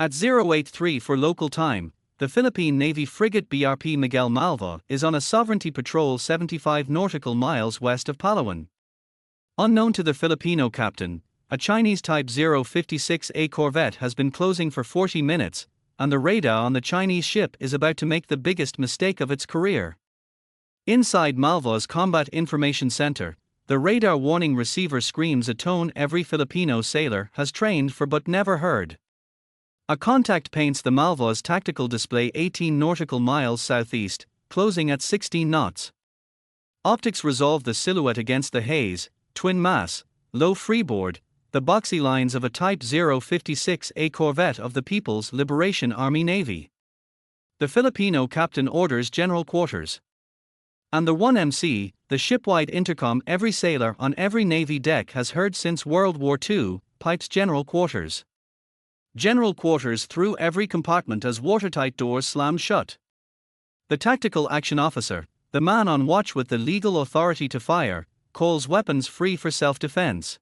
At 083 for local time, the Philippine Navy frigate BRP Miguel Malva is on a sovereignty patrol 75 nautical miles west of Palawan. Unknown to the Filipino captain, a Chinese Type 056A corvette has been closing for 40 minutes, and the radar on the Chinese ship is about to make the biggest mistake of its career. Inside Malva's Combat Information Center, the radar warning receiver screams a tone every Filipino sailor has trained for but never heard. A contact paints the Malva's tactical display 18 nautical miles southeast, closing at 16 knots. Optics resolve the silhouette against the haze, twin mass, low freeboard, the boxy lines of a Type 056A corvette of the People's Liberation Army Navy. The Filipino captain orders general quarters. And the 1MC, the shipwide intercom every sailor on every Navy deck has heard since World War II, pipes general quarters. General quarters through every compartment as watertight doors slam shut. The tactical action officer, the man on watch with the legal authority to fire, calls weapons free for self-defense.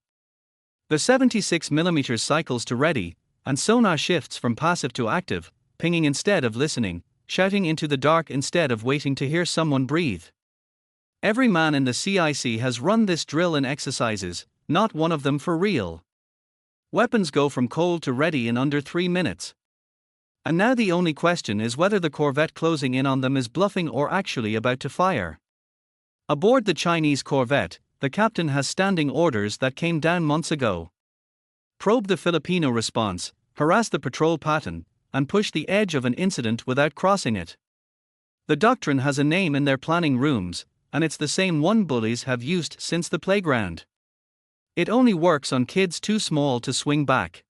The 76mm cycles to ready, and sonar shifts from passive to active, pinging instead of listening, shouting into the dark instead of waiting to hear someone breathe. Every man in the CIC has run this drill in exercises, not one of them for real. Weapons go from cold to ready in under 3 minutes. And now the only question is whether the corvette closing in on them is bluffing or actually about to fire. Aboard the Chinese corvette, the captain has standing orders that came down months ago. Probe the Filipino response, harass the patrol pattern, and push the edge of an incident without crossing it. The doctrine has a name in their planning rooms, and it's the same one bullies have used since the playground. It only works on kids too small to swing back.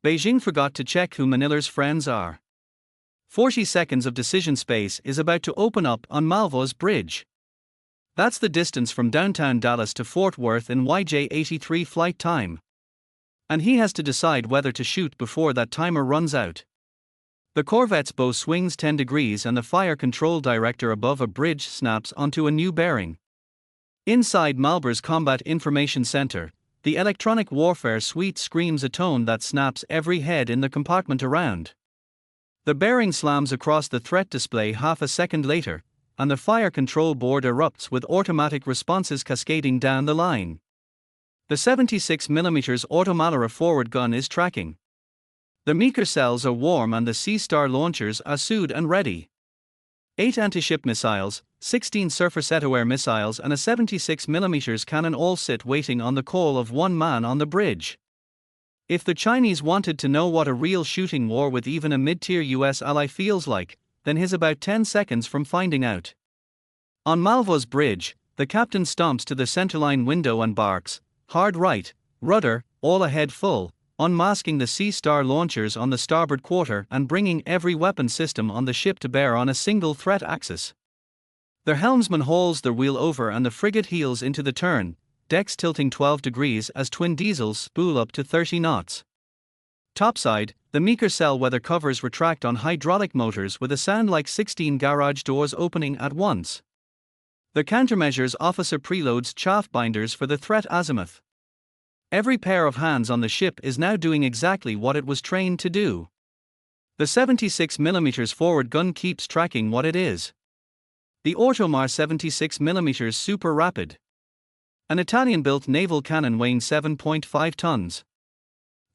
Beijing forgot to check who Manila's friends are. 40 seconds of decision space is about to open up on Malva's bridge. That's the distance from downtown Dallas to Fort Worth in YJ-83 flight time. And he has to decide whether to shoot before that timer runs out. The corvette's bow swings 10 degrees and the fire control director above a bridge snaps onto a new bearing. Inside Malva's Combat Information Center, the electronic warfare suite screams a tone that snaps every head in the compartment around. The bearing slams across the threat display half a second later, and the fire control board erupts with automatic responses cascading down the line. The 76mm Automalara forward gun is tracking. The Meeker cells are warm and the Sea Star launchers are suited and ready. 8 anti-ship missiles, 16 surface-to-air missiles and a 76mm cannon all sit waiting on the call of one man on the bridge. If the Chinese wanted to know what a real shooting war with even a mid-tier US ally feels like, then he's about 10 seconds from finding out. On Malva's bridge, the captain stomps to the centerline window and barks, "Hard right, rudder, all ahead full," unmasking the Sea Star launchers on the starboard quarter and bringing every weapon system on the ship to bear on a single threat axis. The helmsman hauls the wheel over and the frigate heels into the turn, decks tilting 12 degrees as twin diesels spool up to 30 knots. Topside, the Meeker cell weather covers retract on hydraulic motors with a sound like 16 garage doors opening at once. The countermeasures officer preloads chaff binders for the threat azimuth. Every pair of hands on the ship is now doing exactly what it was trained to do. The 76mm forward gun keeps tracking what it is. The Ortomar 76mm Super Rapid. An Italian-built naval cannon weighing 7.5 tons.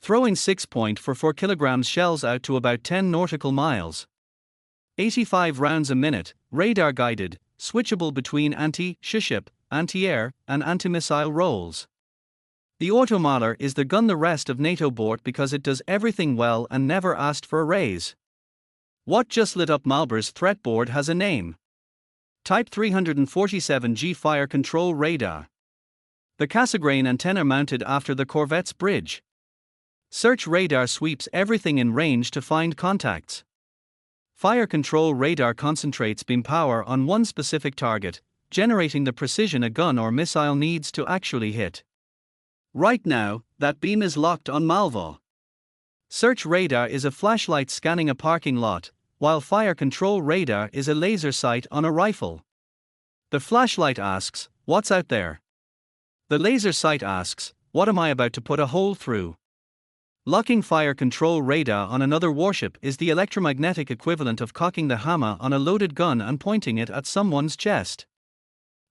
Throwing 6.44 kilograms shells out to about 10 nautical miles. 85 rounds a minute, radar-guided, switchable between anti-ship, anti-air, and anti-missile roles. The Automalar is the gun the rest of NATO bought because it does everything well and never asked for a raise. What just lit up Malva's threat board has a name. Type 347G Fire Control Radar. The Cassegrain antenna mounted after the corvette's bridge. Search radar sweeps everything in range to find contacts. Fire control radar concentrates beam power on one specific target, generating the precision a gun or missile needs to actually hit. Right now, that beam is locked on Malva. Search radar is a flashlight scanning a parking lot, while fire control radar is a laser sight on a rifle. The flashlight asks, "What's out there?" The laser sight asks, "What am I about to put a hole through?" Locking fire control radar on another warship is the electromagnetic equivalent of cocking the hammer on a loaded gun and pointing it at someone's chest.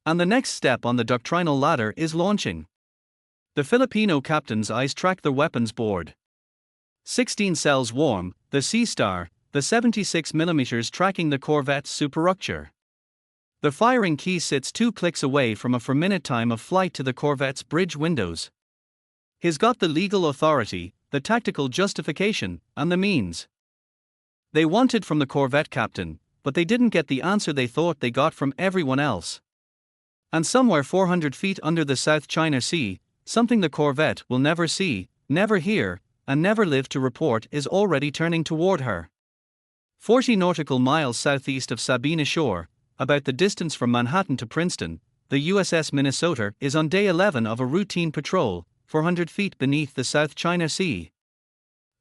And the next step on the doctrinal ladder is launching. The Filipino captain's eyes track the weapons board. 16 cells warm, the Sea Star, the 76mm tracking the corvette's superstructure. The firing key sits 2 clicks away from a 4-minute time of flight to the corvette's bridge windows. He's got the legal authority, the tactical justification, and the means. They wanted from the corvette captain, but they didn't get the answer they thought they got from everyone else. And somewhere 400 feet under the South China Sea, something the corvette will never see, never hear, and never live to report is already turning toward her. 40 nautical miles southeast of Sabina Shore, about the distance from Manhattan to Princeton, the USS Minnesota is on day 11 of a routine patrol, 400 feet beneath the South China Sea.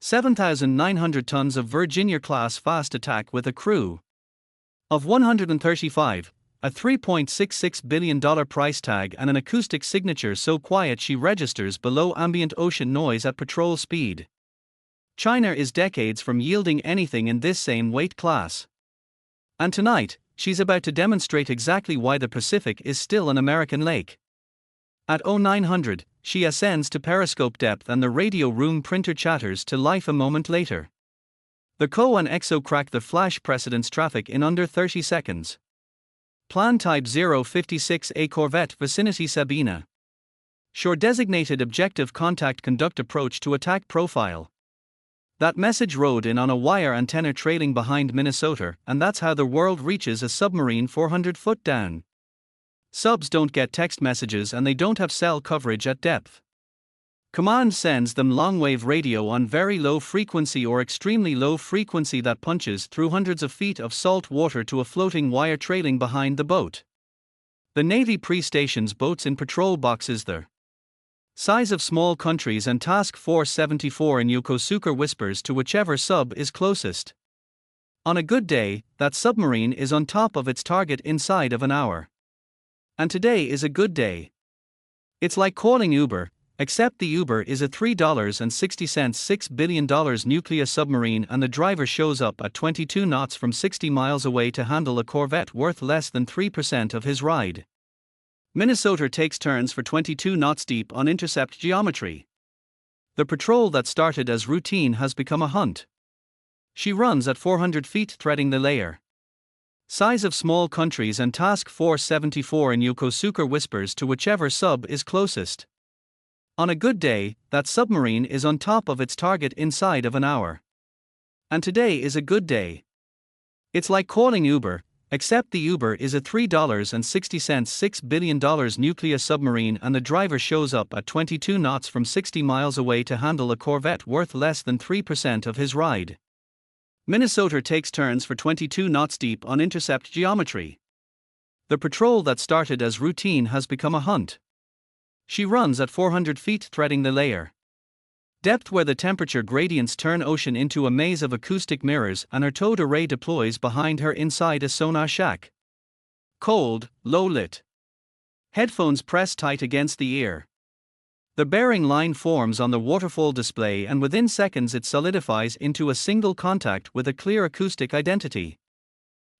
7,900 tons of Virginia-class fast attack with a crew of 135, a $3.66 billion price tag and an acoustic signature so quiet she registers below ambient ocean noise at patrol speed. China is decades from yielding anything in this same weight class. And tonight, she's about to demonstrate exactly why the Pacific is still an American lake. At 0900, she ascends to periscope depth and the radio room printer chatters to life a moment later. The CO and XO crack the flash precedence traffic in under 30 seconds. Plan Type 056A Corvette vicinity Sabina. Shore designated objective contact conduct approach to attack profile. That message rode in on a wire antenna trailing behind Minnesota, and that's how the world reaches a submarine 400 foot down. Subs don't get text messages and they don't have cell coverage at depth. Command sends them long-wave radio on very low frequency or extremely low frequency that punches through hundreds of feet of salt water to a floating wire trailing behind the boat. The Navy pre-stations boats in patrol boxes the size of small countries and Task Force 74 in Yokosuka whispers to whichever sub is closest. On a good day, that submarine is on top of its target inside of an hour. And today is a good day. It's like calling Uber, except the Uber is a $3.60 $6 billion nuclear submarine and the driver shows up at 22 knots from 60 miles away to handle a corvette worth less than 3% of his ride. Minnesota takes turns for 22 knots deep on intercept geometry. The patrol that started as routine has become a hunt. She runs at 400 feet threading the layer. Size of small countries and Task Force 74 in Yokosuka whispers to whichever sub is closest. On a good day, that submarine is on top of its target inside of an hour. And today is a good day. It's like calling Uber, except the Uber is a $3.60 $6 billion nuclear submarine and the driver shows up at 22 knots from 60 miles away to handle a corvette worth less than 3% of his ride. Minnesota takes turns for 22 knots deep on intercept geometry. The patrol that started as routine has become a hunt. She runs at 400 feet threading the layer. Depth where the temperature gradients turn ocean into a maze of acoustic mirrors and her towed array deploys behind her inside a sonar shack. Cold, low lit. Headphones press tight against the ear. The bearing line forms on the waterfall display and within seconds it solidifies into a single contact with a clear acoustic identity.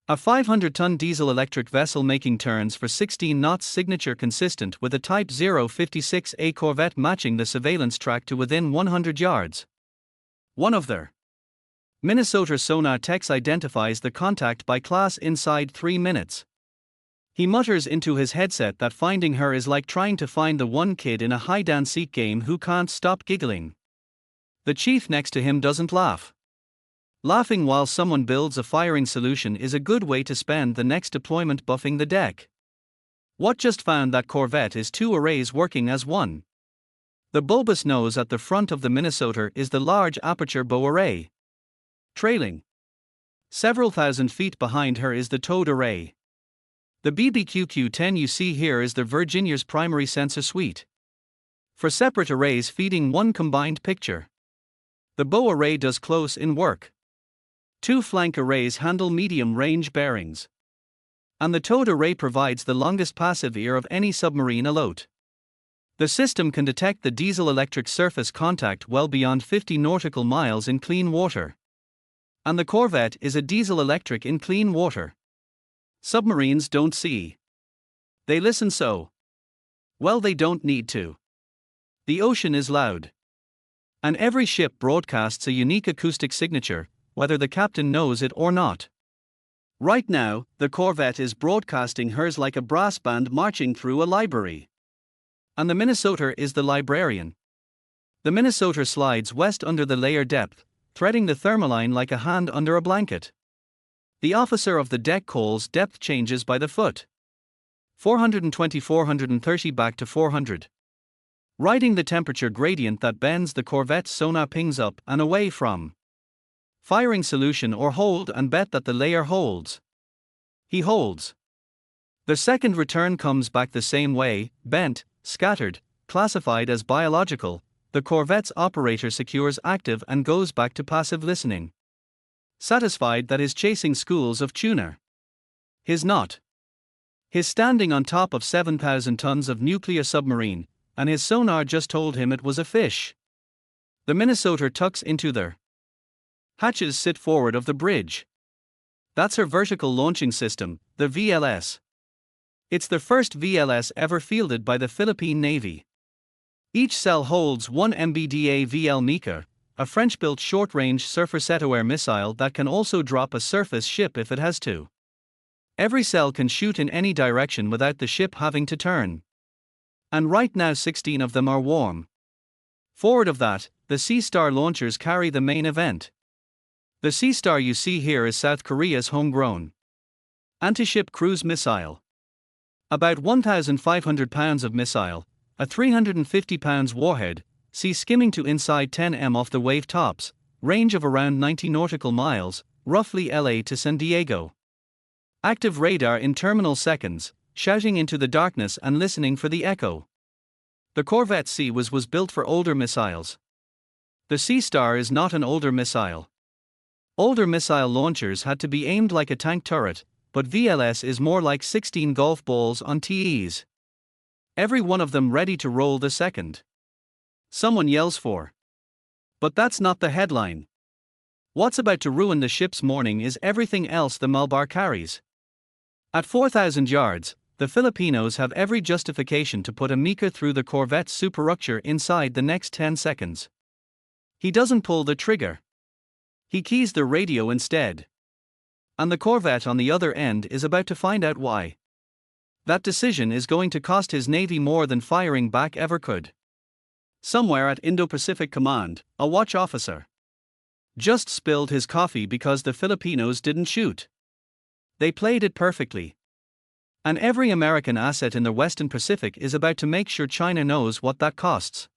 A 500-ton diesel-electric vessel making turns for 16 knots signature consistent with a Type 056A Corvette matching the surveillance track to within 100 yards. One of their Minnesota sonar techs identifies the contact by class inside 3 minutes. He mutters into his headset that finding her is like trying to find the one kid in a hide-and-seek game who can't stop giggling. The chief next to him doesn't laugh. Laughing while someone builds a firing solution is a good way to spend the next deployment buffing the deck. What just found that corvette is 2 arrays working as one. The bulbous nose at the front of the Minnesota is the large aperture bow array. Trailing several thousand feet behind her is the towed array. The BBQQ-10 you see here is the Virginia's primary sensor suite. For separate arrays feeding one combined picture. The bow array does close-in work. 2 flank arrays handle medium-range bearings. And the towed array provides the longest passive ear of any submarine afloat. The system can detect the diesel-electric surface contact well beyond 50 nautical miles in clean water. And the corvette is a diesel-electric in clean water. Submarines don't see. They listen so. Well, they don't need to. The ocean is loud. And every ship broadcasts a unique acoustic signature, whether the captain knows it or not. Right now, the corvette is broadcasting hers like a brass band marching through a library. And the Minnesota is the librarian. The Minnesota slides west under the layer depth, threading the thermaline like a hand under a blanket. The officer of the deck calls depth changes by the foot. 420, 430 back to 400. Riding the temperature gradient that bends the corvette's sonar pings up and away from. Firing solution or hold and bet that the layer holds. He holds. The second return comes back the same way, bent, scattered, classified as biological. The corvette's operator secures active and goes back to passive listening. Satisfied that his chasing schools of tuna. His not. His standing on top of 7,000 tons of nuclear submarine, and his sonar just told him it was a fish. The Minnesota tucks into their hatches sit forward of the bridge. That's her vertical launching system, the VLS. It's the first VLS ever fielded by the Philippine Navy. Each cell holds 1 MBDA VL Mika, a French-built short-range surface-to-air missile that can also drop a surface ship if it has to. Every cell can shoot in any direction without the ship having to turn. And right now 16 of them are warm. Forward of that, the Sea Star launchers carry the main event. The Sea Star you see here is South Korea's homegrown anti-ship cruise missile. About 1,500 pounds of missile, a 350 pounds warhead, sea skimming to inside 10 m off the wave tops, range of around 90 nautical miles, roughly LA to San Diego. Active radar in terminal seconds, shouting into the darkness and listening for the echo. The Corvette C was built for older missiles. The Sea Star is not an older missile. Older missile launchers had to be aimed like a tank turret, but VLS is more like 16 golf balls on tees. Every one of them ready to roll the second someone yells for. But that's not the headline. What's about to ruin the ship's morning is everything else the Malabar carries. At 4,000 yards, the Filipinos have every justification to put a Mika through the corvette's superstructure inside the next 10 seconds. He doesn't pull the trigger. He keys the radio instead. And the corvette on the other end is about to find out why. That decision is going to cost his navy more than firing back ever could. Somewhere at Indo-Pacific Command, a watch officer just spilled his coffee because the Filipinos didn't shoot. They played it perfectly. And every American asset in the Western Pacific is about to make sure China knows what that costs.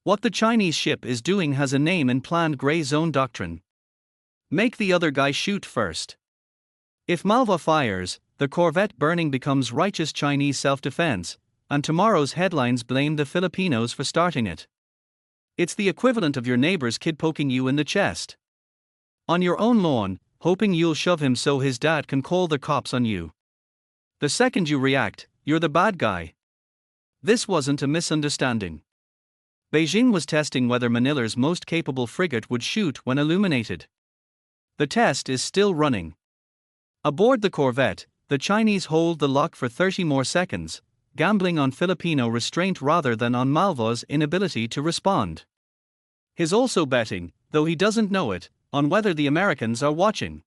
What the Chinese ship is doing has a name in planned gray zone doctrine. Make the other guy shoot first. If Malva fires, the corvette burning becomes righteous Chinese self-defense, and tomorrow's headlines blame the Filipinos for starting it. It's the equivalent of your neighbor's kid poking you in the chest on your own lawn, hoping you'll shove him so his dad can call the cops on you. The second you react, you're the bad guy. This wasn't a misunderstanding. Beijing was testing whether Manila's most capable frigate would shoot when illuminated. The test is still running. Aboard the corvette, the Chinese hold the lock for 30 more seconds, gambling on Filipino restraint rather than on Malva's inability to respond. He's also betting, though he doesn't know it, on whether the Americans are watching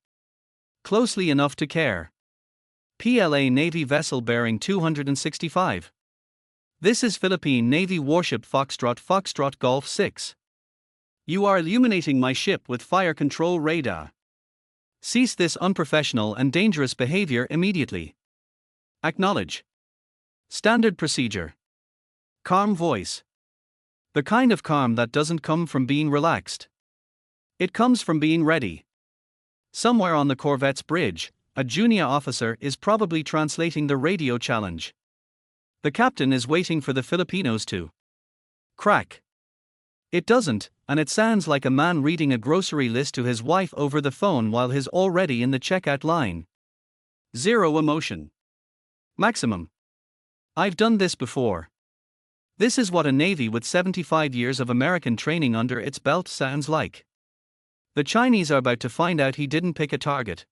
closely enough to care. PLA Navy vessel bearing 265. This is Philippine Navy warship Foxtrot Golf 6. You are illuminating my ship with fire control radar. Cease this unprofessional and dangerous behavior immediately. Acknowledge. Standard procedure. Calm voice. The kind of calm that doesn't come from being relaxed. It comes from being ready. Somewhere on the corvette's bridge, a junior officer is probably translating the radio challenge. The captain is waiting for the Filipinos to crack. It doesn't, and it sounds like a man reading a grocery list to his wife over the phone while he's already in the checkout line. Zero emotion. Maximum. I've done this before. This is what a Navy with 75 years of American training under its belt sounds like. The Chinese are about to find out he didn't pick a target.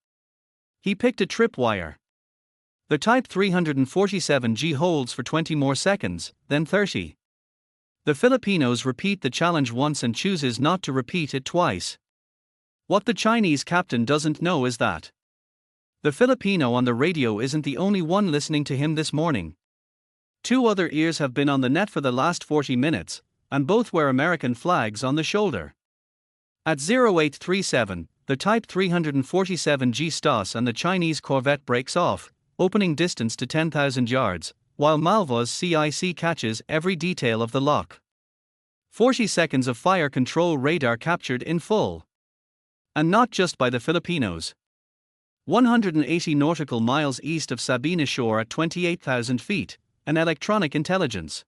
He picked a tripwire. The Type 347G holds for 20 more seconds, then 30. The Filipinos repeat the challenge once and chooses not to repeat it twice. What the Chinese captain doesn't know is that the Filipino on the radio isn't the only one listening to him this morning. 2 other ears have been on the net for the last 40 minutes, and both wear American flags on the shoulder. At 0837, the Type 347G stops and the Chinese corvette breaks off, opening distance to 10,000 yards, while Malva's CIC catches every detail of the lock. 40 seconds of fire control radar captured in full. And not just by the Filipinos. 180 nautical miles east of Sabina Shore at 28,000 feet, an electronic intelligence.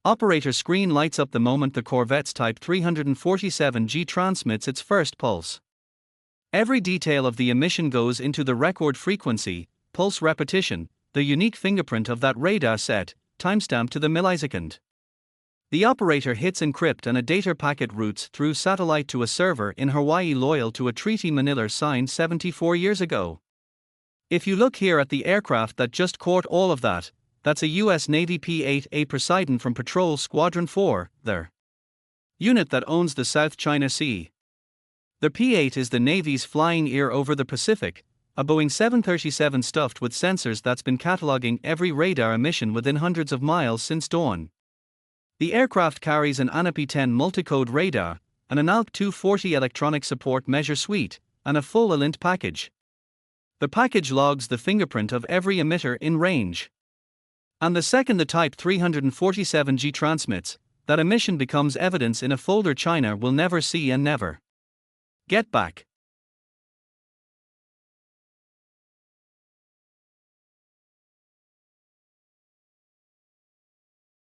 Operator screen lights up the moment the corvette's Type 347G transmits its first pulse. Every detail of the emission goes into the record frequency, pulse repetition, the unique fingerprint of that radar set, timestamp to the millisecond. The operator hits encrypt and a data packet routes through satellite to a server in Hawaii loyal to a treaty Manila signed 74 years ago. If you look here at the aircraft that just caught all of that, that's a US Navy P-8A Poseidon from Patrol Squadron 4, the unit that owns the South China Sea. The P-8 is the Navy's flying ear over the Pacific, a Boeing 737 stuffed with sensors that's been cataloging every radar emission within hundreds of miles since dawn. The aircraft carries an ANAP-10 multicode radar, an ALC 240 electronic support measure suite, and a full ELINT package. The package logs the fingerprint of every emitter in range. And the second the Type 347G transmits, that emission becomes evidence in a folder China will never see and never get back.